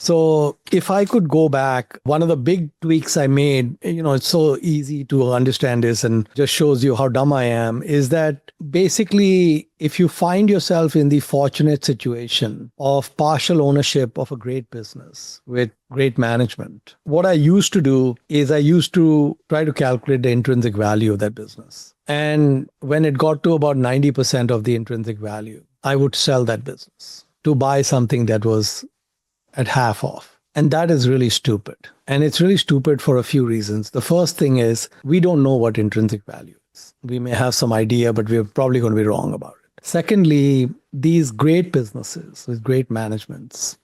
So if I could go back, one of the big tweaks I made, it's so easy to understand this and just shows you how dumb I am, is that basically if you find yourself in the fortunate situation of partial ownership of a great business with great management, what I used to do is I used to try to calculate the intrinsic value of that business. And when it got to about 90% of the intrinsic value, I would sell that business to buy something that was at half off. And that is really stupid. And it's really stupid for a few reasons. The first thing is we don't know what intrinsic value is. We may have some idea, but we're probably going to be wrong about it. Secondly, these great businesses with great managements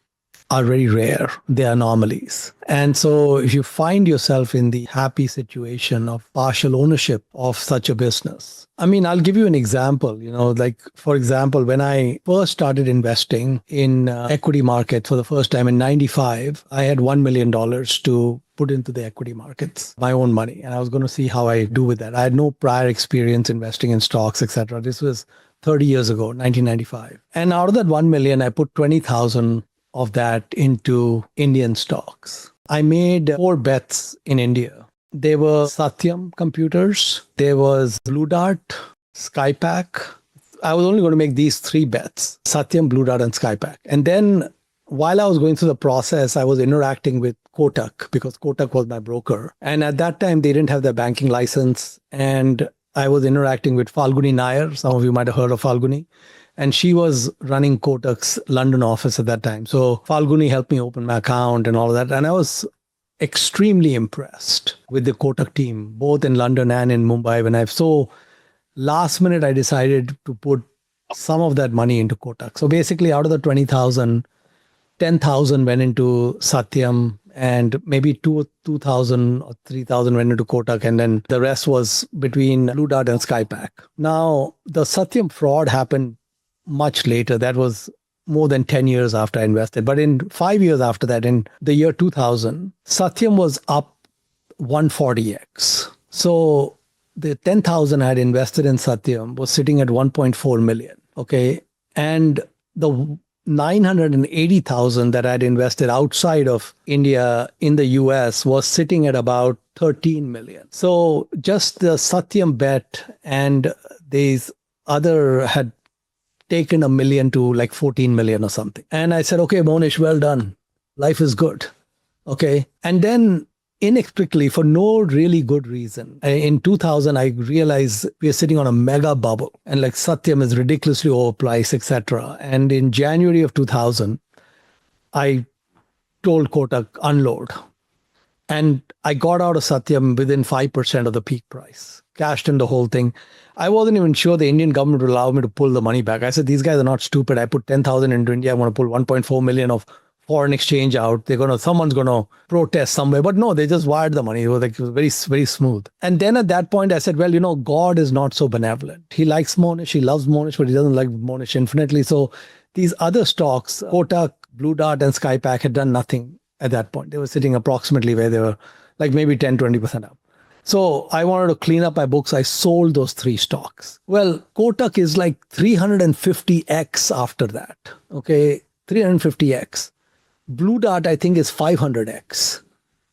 are very rare. They're anomalies. And so if you find yourself in the happy situation of partial ownership of such a business, I'll give you an example, like, for example, when I first started investing in equity markets for the first time in 95, I had $1 million to put into the equity markets, my own money. And I was going to see how I do with that. I had no prior experience investing in stocks, etc. This was 30 years ago, 1995. And out of that 1 million, I put 20,000 of that into Indian stocks. I made 4 bets in India. There were Satyam Computers, there was Blue Dart, Skypack. I was only going to make these 3 bets, Satyam, Blue Dart, and Skypack. And then while I was going through the process, I was interacting with Kotak because Kotak was my broker. And at that time, they didn't have their banking license. And I was interacting with Falguni Nair. Some of you might have heard of Falguni. And she was running Kotak's London office at that time. So Falguni helped me open my account and all of that. And I was extremely impressed with the Kotak team, both in London and in Mumbai. So last minute, I decided to put some of that money into Kotak. So basically out of the 20,000, 10,000 went into Satyam and maybe 2,000 or 3,000 went into Kotak. And then the rest was between Blue Dart and Skypack. Now, the Satyam fraud happened much later. That was more than 10 years after I invested. But in 5 years after that, in the year 2000, Satyam was up 140x. So the 10,000 I had invested in Satyam was sitting at 1.4 million. Okay. And the 980,000 that I had invested outside of India in the US was sitting at about 13 million. So just the Satyam bet and these other had taken $1 million to like 14 million or something. And I said, okay, Mohnish, well done. Life is good. Okay. And then inexplicably, for no really good reason, in 2000, I realized we are sitting on a mega bubble and like Satyam is ridiculously overpriced, etc. And in January of 2000, I told Kotak, unload. And I got out of Satyam within 5% of the peak price, cashed in the whole thing. I wasn't even sure the Indian government would allow me to pull the money back. I said, these guys are not stupid. I put 10,000 into India. I want to pull 1.4 million of foreign exchange out. Someone's going to protest somewhere. But no, they just wired the money. It was very, very smooth. And then at that point, I said, well, God is not so benevolent. He likes Mohnish. He loves Mohnish, but he doesn't like Mohnish infinitely. So these other stocks, Kotak, Blue Dart, and Skypack had done nothing at that point. They were sitting approximately where they were, like maybe 10, 20% up. So I wanted to clean up my books. I sold those 3 stocks. Well, Kotak is like 350x after that. Okay, 350x. Blue Dart, I think, is 500x.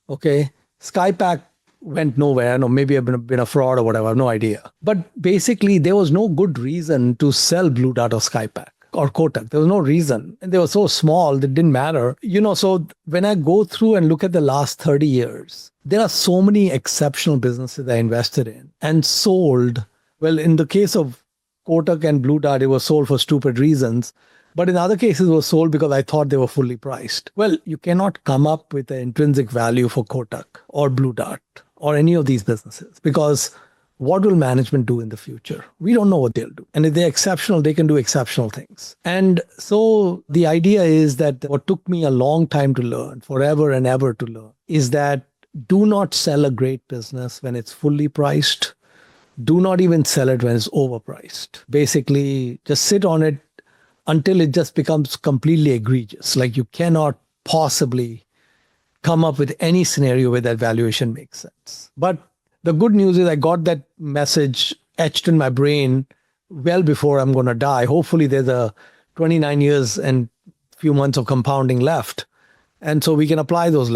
Okay, Skypack went nowhere. I know maybe I've been a fraud or whatever. I have no idea. But basically, there was no good reason to sell Blue Dart or Skypack or Kotak. There was no reason. And they were so small, that didn't matter. So when I go through and look at the last 30 years, there are so many exceptional businesses I invested in and sold. Well, in the case of Kotak and Blue Dart, it was sold for stupid reasons. But in other cases, it was sold because I thought they were fully priced. Well, you cannot come up with an intrinsic value for Kotak or Blue Dart or any of these businesses because what will management do in the future? We don't know what they'll do. And if they're exceptional, they can do exceptional things. And so the idea is that what took me a long time to learn, forever and ever to learn, is that do not sell a great business when it's fully priced. Do not even sell it when it's overpriced. Basically, just sit on it until it just becomes completely egregious. Like you cannot possibly come up with any scenario where that valuation makes sense. But the good news is I got that message etched in my brain well before I'm going to die. Hopefully there's a 29 years and few months of compounding left. And so we can apply those